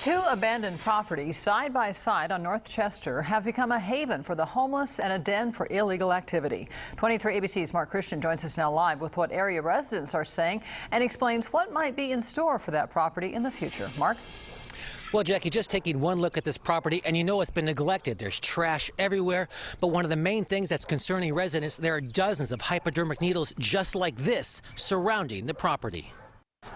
Two abandoned properties side by side on North Chester have become a haven for the homeless and a den for illegal activity. 23 ABC's Mark Christian joins us now live with what area residents are saying and explains what might be in store for that property in the future. Mark? Well, Jackie, just taking one look at this property and you know it's been neglected. There's trash everywhere. But one of the main things that's concerning residents, there are dozens of hypodermic needles just like this surrounding the property.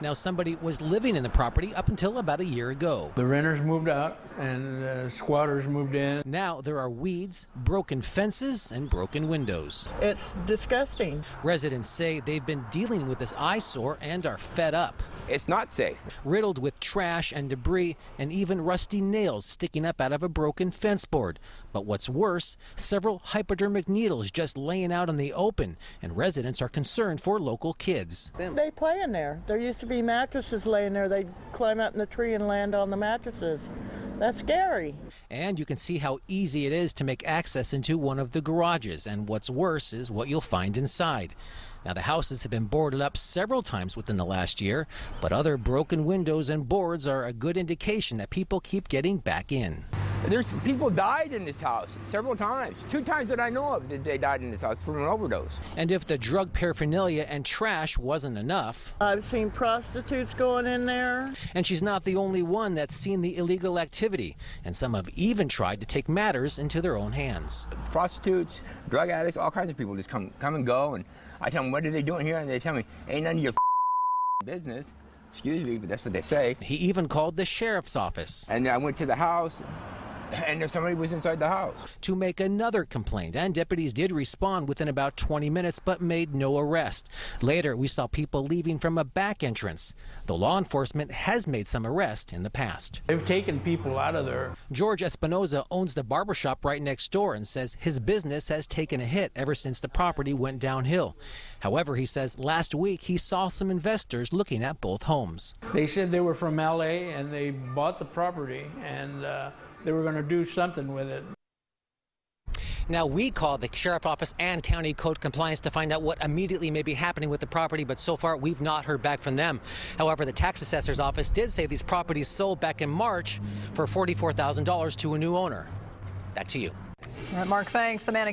Now, somebody was living in the property up until about a year ago. The renters moved out and the squatters moved in. Now there are weeds, broken fences, and broken windows. It's disgusting. Residents say they've been dealing with this eyesore and are fed up. It's not safe. Riddled with trash and debris and even rusty nails sticking up out of a broken fence board. But what's worse, several hypodermic needles just laying out in the open, and residents are concerned for local kids. They play in there. There used to be mattresses laying there. They'd climb up in the tree and land on the mattresses. That's scary. And you can see how easy it is to make access into one of the garages, and what's worse is what you'll find inside. Now, the houses have been boarded up several times within the last year, but other broken windows and boards are a good indication that people keep getting back in. There's people died in this house several times. 2 times that I know of that they died in this house from an overdose. And if the drug paraphernalia and trash wasn't enough, I've seen prostitutes going in there. and she's not the only one that's seen the illegal activity, and some have even tried to take matters into their own hands. Prostitutes, drug addicts, all kinds of people just come and go, and I tell them, what are they doing here? And they tell me, ain't none of your business. Excuse me, but that's what they say. He even called the sheriff's office. And I went to the house, and there somebody was inside the house. To make another complaint, and deputies did respond within about 20 minutes but made no arrest. Later, we saw people leaving from a back entrance. The law enforcement has made some arrests in the past. They've taken people out of there. George Espinoza owns the barbershop right next door and says his business has taken a hit ever since the property went downhill. However, he says last week he saw some investors looking at both homes. They said they were from LA and they bought the property and they were going to do something with it. Now, we called the sheriff's office and county code compliance to find out what immediately may be happening with the property, but so far we've not heard back from them. However, the tax assessor's office did say these properties sold back in March for $44,000 to a new owner. Back to you. Mark, thanks. The man